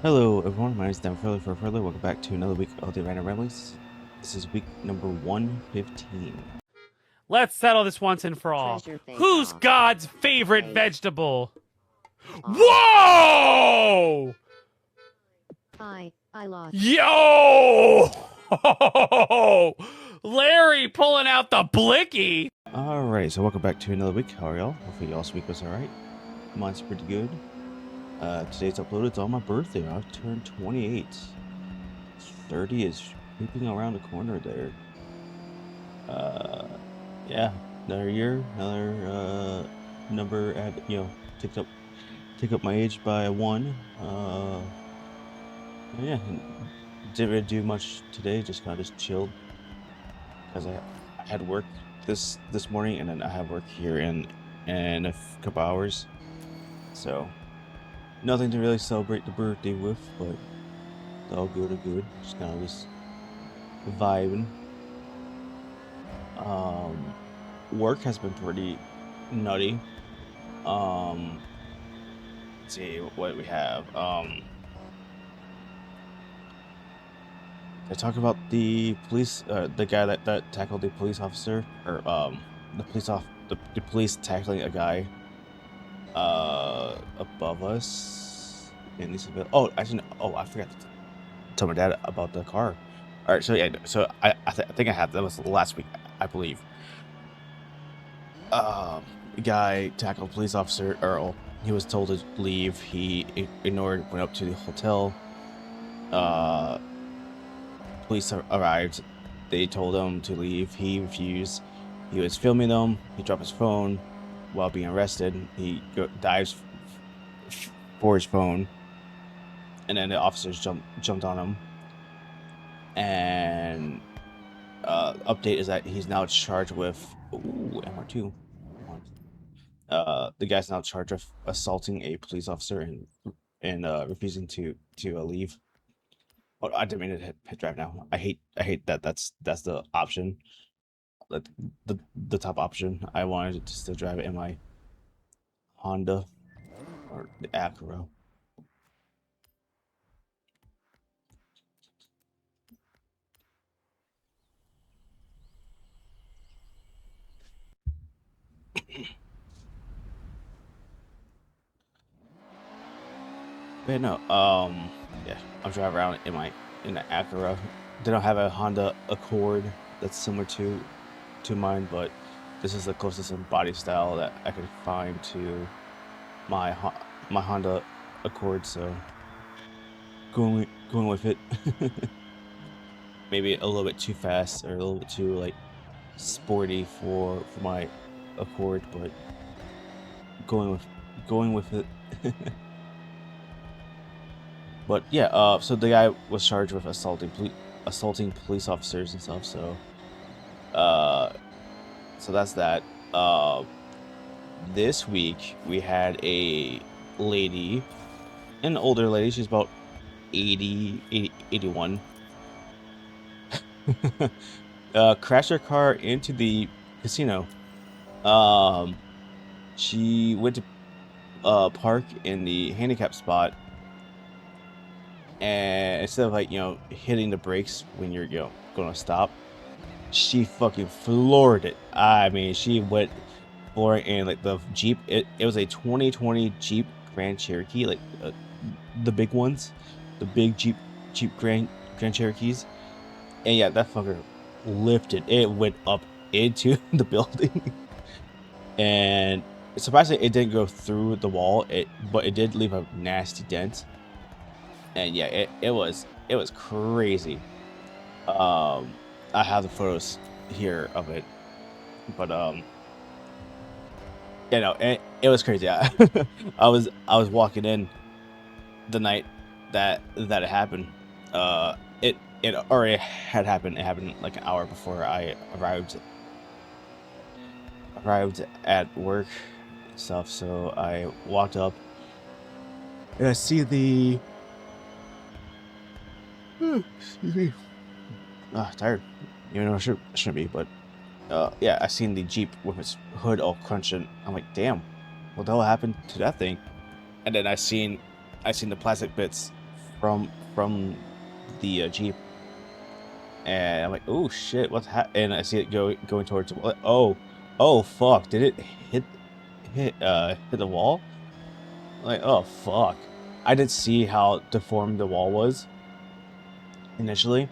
Hello everyone, my name is Dan Furley for Furley. Welcome back to another week of the Random Ramblings. This is week number 115. Let's settle this once and for all. Treasure face Who's off. God's favorite Face vegetable? off. Whoa! I lost. Yo! Larry pulling out the blicky. Alright, so welcome back to another week. How are y'all? Hopefully y'all's week was alright. Mine's pretty good. Today's upload, it's on my birthday. I turned 28. 30 is creeping around the corner there. Yeah, another year, another number at, take up my age by one. Yeah, didn't really do much today, just kind of just chilled because I had work this morning, and then I have work here in a couple hours, so nothing to really celebrate the birthday with, but it's all good. Just kind of just vibing. Work has been pretty nutty. Let's see what we have. I talk about the police, the guy that tackled the police officer, or the police tackling a guy above us in Eastville. Oh, actually, oh, I forgot to tell my dad about the car. All right, so yeah, so I think I had that was last week, I believe. Guy tackled police officer, or he was told to leave. He ignored, went up to the hotel. Police arrived. They told him to leave. He refused. He was filming them. He dropped his phone while being arrested. He dives for his phone, and then the officers jumped on him. And update is that he's now charged with MR2. The guy's now charged with assaulting a police officer and refusing to leave. Oh, I didn't mean to hit drive now. I hate that that's the option. Like the top option. I wanted to still drive it in my Honda or the Acura. But no, yeah, I'm driving around in the Acura. They don't have a Honda Accord that's similar to mine, but this is the closest in body style that I could find to my Honda Accord. So going with it. Maybe a little bit too fast or a little bit too like sporty for my Accord, but going with it. But yeah, so the guy was charged with assaulting police officers and stuff. So, so that's that. This week we had a lady, an older lady. She's about 81. Crashed her car into the casino. She went to park in the handicap spot, and instead of like hitting the brakes when you're gonna stop, she fucking floored it. I mean, she went flooring, and like the Jeep, it was a 2020 Jeep Grand Cherokee, like the big ones, the big Jeep Grand Cherokees, and yeah, that fucker lifted. It went up into the building, and surprisingly, it didn't go through the wall. But it did leave a nasty dent. And yeah, it was crazy. I have the photos here of it, but it was crazy. Yeah. I was walking in the night that it happened. It already had happened. It happened like an hour before I arrived at work and stuff. So I walked up and I see the excuse me. Tired. Even though I shouldn't be, but yeah, I seen the Jeep with its hood all crunching. I'm like, damn, what the hell happened to that thing? And then I seen the plastic bits from the Jeep, and I'm like, oh shit, what's and I see it going towards oh fuck, did it hit the wall? Like, oh fuck, I didn't see how deformed the wall was initially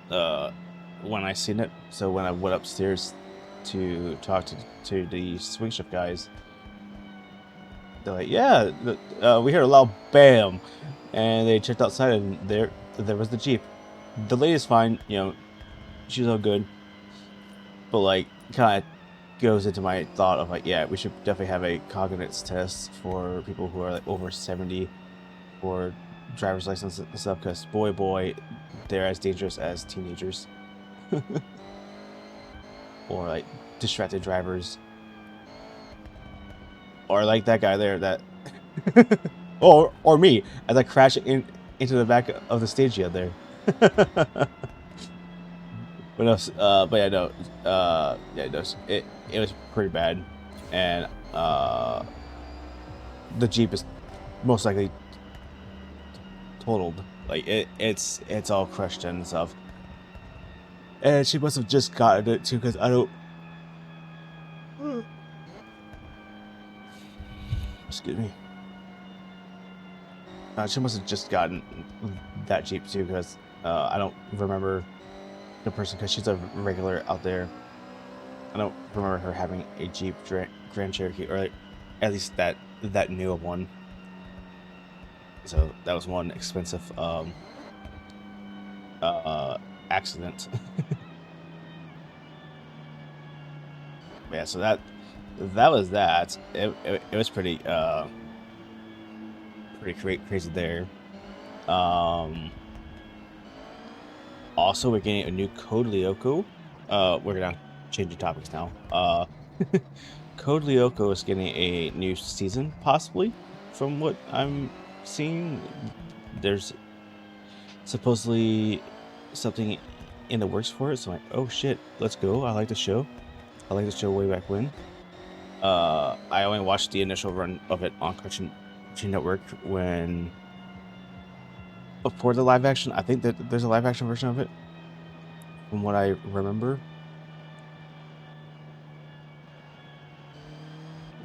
when I seen it. So when I went upstairs to talk to the swing shift guys, they're like, yeah, we heard a loud bam, and they checked outside, and there was the Jeep. The lady's fine, you know, she's all good, but like kind of goes into my thought of like, yeah, we should definitely have a cognitive test for people who are like over 70 for driver's license and stuff, because boy, they're as dangerous as teenagers. Or like distracted drivers, or like that guy there that or me as I crash into the back of the stage the other. But no, but yeah, no, yeah, no, it was pretty bad, and the Jeep is most likely totaled. Like it's all crushed and stuff, and she must have just gotten it too, because I don't. Excuse me. She must have just gotten that Jeep too, because I don't remember the person, because she's a regular out there. I don't remember her having a Jeep Grand Cherokee, or at least that new one. So that was one expensive accident. Yeah, so that was that. It was pretty crazy there. Also, we're getting a new Code Lyoko. We're gonna change the topics now. Code Lyoko is getting a new season, possibly, from what I'm seeing. There's supposedly something in the works for it, so I'm like, oh shit, let's go. I like the show. I like the show way back when. I only watched the initial run of it on Cartoon Network when before the live action. I think that there's a live action version of it, from what I remember.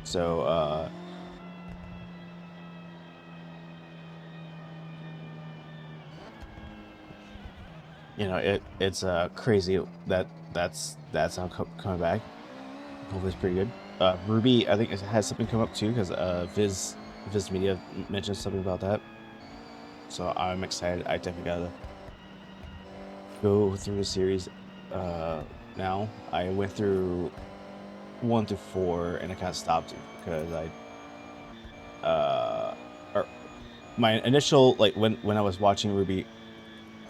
So you know, it's crazy that that's how coming back. Hopefully it's pretty good. Ruby, I think it has something come up too, because Viz Media mentioned something about that. So I'm excited. I definitely gotta go through the series now. I went through 1 to 4 and I kind of stopped because or my initial, like when I was watching Ruby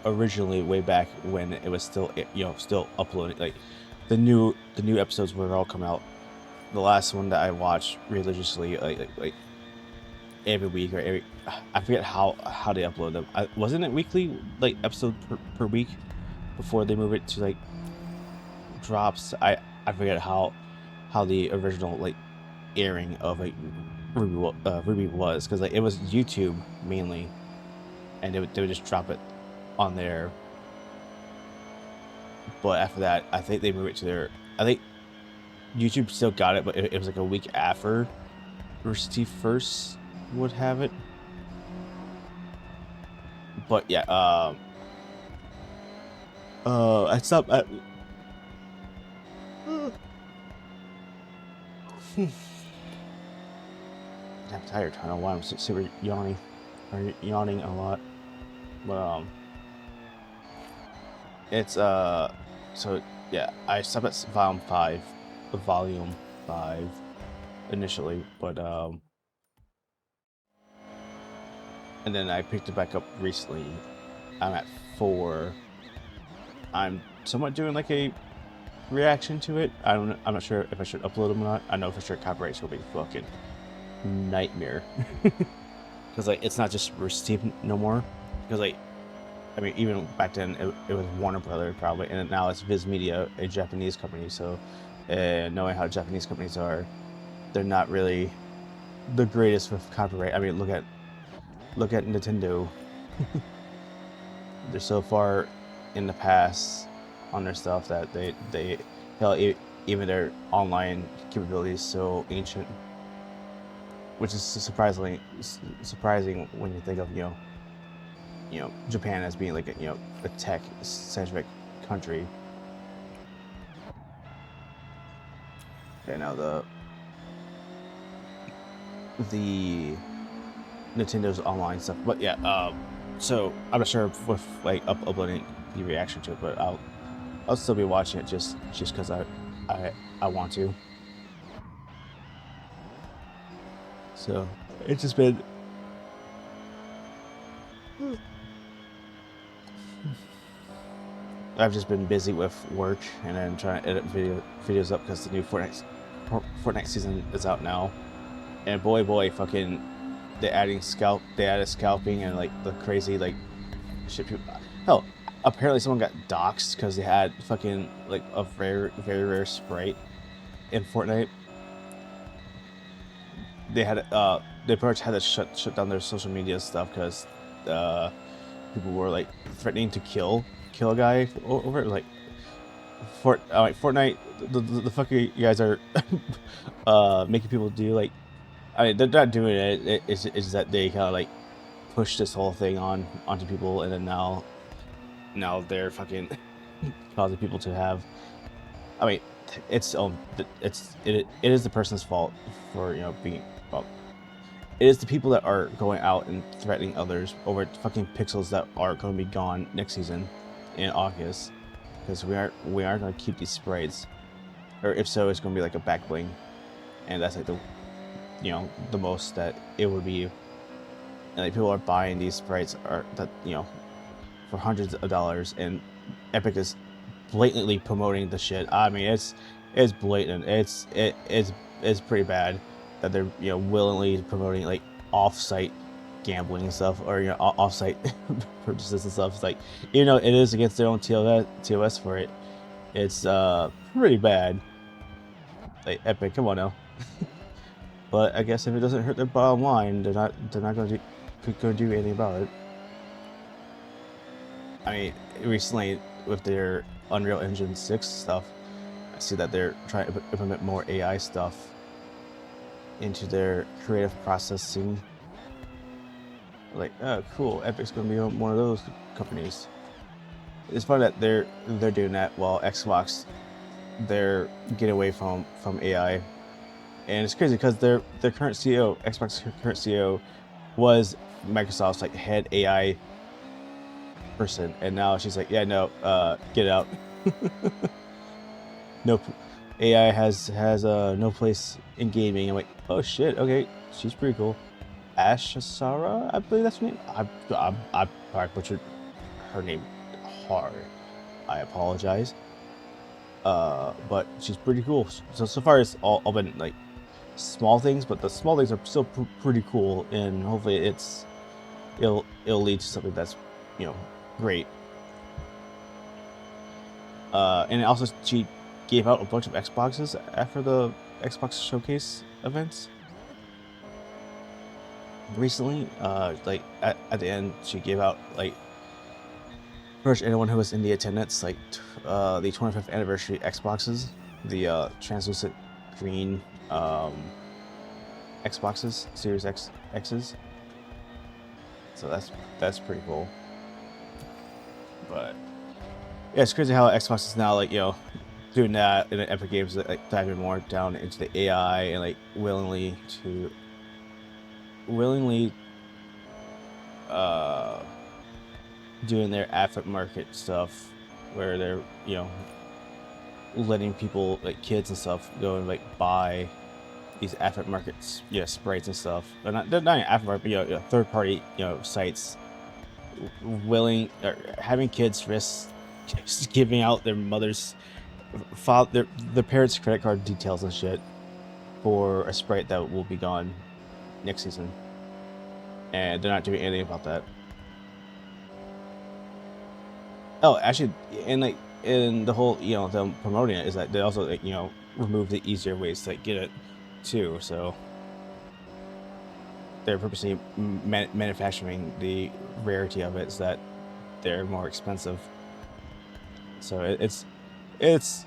originally way back when it was still, you know, still uploading, like the new episodes were all come out. The last one that I watched religiously, like every week or every, I forget how they upload them. Wasn't it weekly, like episode per week before they move it to like drops? I forget how the original like airing of like Ruby was, because like it was YouTube mainly, and they would just drop it on there. But after that, I think they moved it to their, I think YouTube still got it, but it was like a week after Rooster first would have it. But yeah, I stopped at I'm tired. I don't know why I'm super yawning a lot, but it's so yeah, I stopped at volume 5 initially, but and then I picked it back up recently. I'm at 4. I'm somewhat doing like a reaction to it. I'm not sure if I should upload them or not. I know for sure copyrights will be fucking nightmare, because like it's not just Steve no more, because like I mean, even back then it was Warner Brother probably, and now it's Viz Media, a Japanese company. So knowing how Japanese companies are, they're not really the greatest with copyright. I mean, look at Nintendo. they're so far in the past on their stuff that they hell even their online capabilities so ancient, which is surprising when you think of Japan as being like a tech centric country. And now the Nintendo's online stuff, but yeah, so I'm not sure with like uploading the reaction to it, but I'll still be watching it just because I want to. So it's just been I've just been busy with work and then trying to edit videos up because the new Fortnite season is out now, and boy, fucking they added scalping and like the crazy like shit. Hell, apparently someone got doxxed because they had fucking like a very rare sprite in Fortnite. They pretty much had to shut down their social media stuff because people were like threatening to kill a guy over it. Like Fortnite, the fuck you guys are making people do. Like, I mean, they're not doing it. It's that they kind of like push this whole thing onto people, and then now they're fucking causing people to have. I mean, it is the person's fault for being well. It is the people that are going out and threatening others over fucking pixels that are going to be gone next season in August, because we aren't going to keep these sprites, or if so, it's going to be like a back bling, and that's like the most that it would be, and like people are buying these sprites for hundreds of dollars, and Epic is blatantly promoting the shit. I mean, it's blatant. It's pretty bad that they're willingly promoting like off-site gambling and stuff, or off-site purchases and stuff. It's like, it is against their own TOS for it. It's pretty bad. Like, Epic, come on now. But I guess if it doesn't hurt their bottom line, they're not going to do anything about it. I mean, recently with their Unreal Engine 6 stuff, I see that they're trying to implement more AI stuff into their creative processing. Like, oh, cool, Epic's gonna be one of those companies. It's funny that they're doing that while Xbox, they're getting away from AI, and it's crazy because their current CEO, Xbox's current CEO, was Microsoft's like head AI person, and now she's like, yeah, no, get it out. No, AI has no place in gaming. I'm like, oh shit, okay, she's pretty cool. Ashasara, I believe that's her name. I probably butchered her name hard. I apologize. But she's pretty cool. So far it's all been like small things, but the small things are still pretty cool, and hopefully it'll lead to something that's great. And also she gave out a bunch of Xboxes after the Xbox Showcase events recently. Like at the end, she gave out like pretty much anyone who was in the attendance, like the 25th anniversary Xboxes, the translucent green Xboxes, Series X's. So that's pretty cool. But yeah, it's crazy how Xbox is now like doing that in Epic Games, like diving more down into the AI and like willingly doing their aftermarket stuff, where they're letting people like kids and stuff go and like buy these aftermarket sprites and stuff. They're not aftermarket, but third party sites willing or having kids risk just giving out their mother's their parents' credit card details and shit for a sprite that will be gone next season, and they're not doing anything about that. Oh, actually, and like in the whole them promoting it is that they also like remove the easier ways to get it too. So they're purposely manufacturing the rarity of it, so that they're more expensive. So it's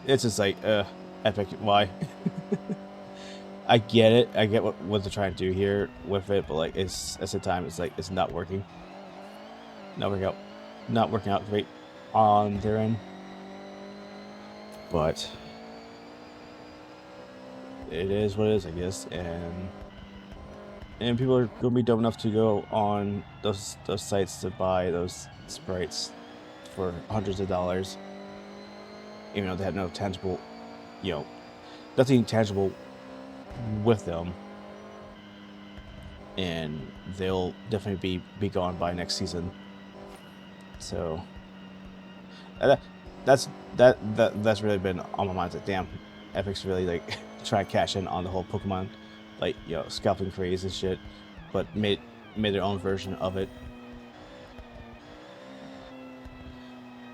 just like Epic, why? I get it. I get what they're trying to do here with it, but like it's at the time it's like it's not working. Not working out great on their end. But it is what it is, I guess, and people are gonna be dumb enough to go on those sites to buy those sprites for hundreds of dollars, even though they have no tangible, you know, nothing tangible with them, and they'll definitely be gone by next season. So that's really been on my mind. Like, damn, Epic's really like trying to cash in on the whole Pokemon, like, you know, scalping craze and shit, but made their own version of it.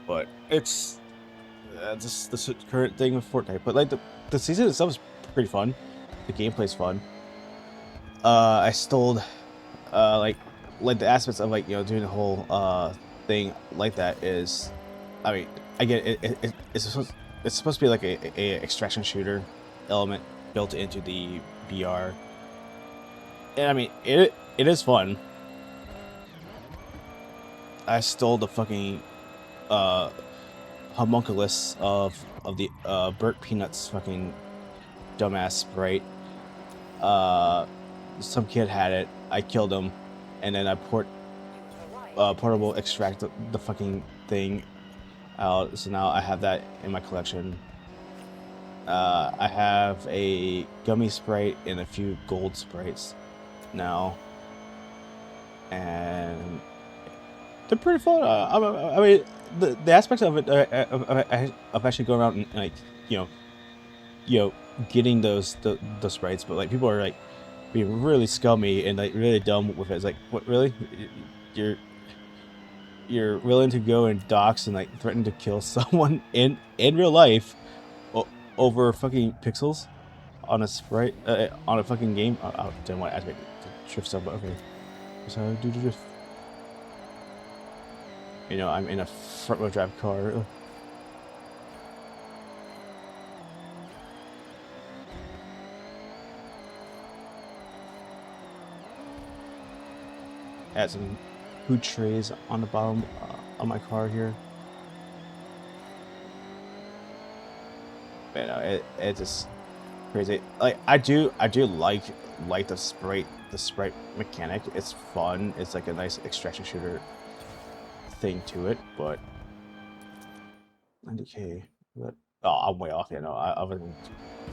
But it's just the current thing with Fortnite. But like the season itself is pretty fun. The gameplay's fun. I stole like the aspects of, like, you know, doing the whole thing like that is, I mean, I get it, it's supposed to be like a extraction shooter element built into the VR, and I mean it is fun. I stole the fucking homunculus of the Burt Peanuts fucking dumbass sprite. Some kid had it. I killed him, and then I portable extract the fucking thing out. So now I have that in my collection. I have a gummy sprite and a few gold sprites now, and they're pretty fun. I mean, the aspects of it of actually going around and, like, you know, getting those the sprites, but like people are like being really scummy and like really dumb with it. It's like, what, really? You're willing to go and dox and like threaten to kill someone in real life over fucking pixels on a sprite on a fucking game? I didn't want to activate the drift stuff, but okay. That's how I do the drift. You know, I'm in a front wheel drive car. Ugh. Add some food trays on the bottom of my car here. Man, it's just crazy. Like, I do like the sprite mechanic. It's fun. It's like a nice extraction shooter thing to it, but 90K. What? Oh, I'm way off. Yeah, no, I was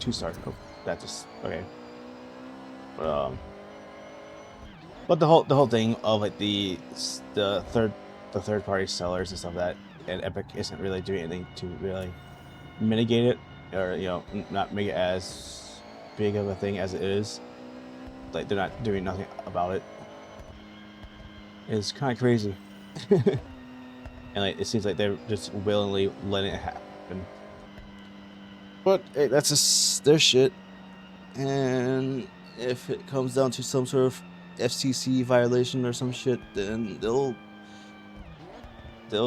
2 star. Oh, that just okay. But the whole thing of like the third party sellers and stuff, that, and Epic isn't really doing anything to really mitigate it, or, you know, not make it as big of a thing as it is. Like, they're not doing nothing about it. It's kind of crazy. And like, it seems like they're just willingly letting it happen. But hey, that's just their shit. And if it comes down to some sort of FCC violation or some shit, then they'll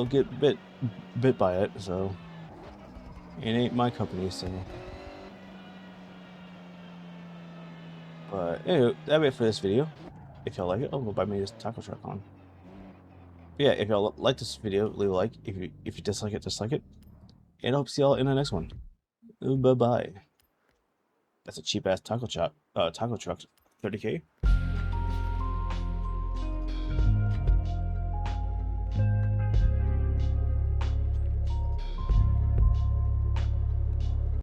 get bit by it. So it ain't my company. So, but anyway, that'll be it for this video. If y'all like it, I'll go buy me this taco truck on. Yeah, if y'all like this video, leave a like. If you dislike it, dislike it. And I hope to see y'all in the next one. Bye bye. That's a cheap ass taco truck. 30K.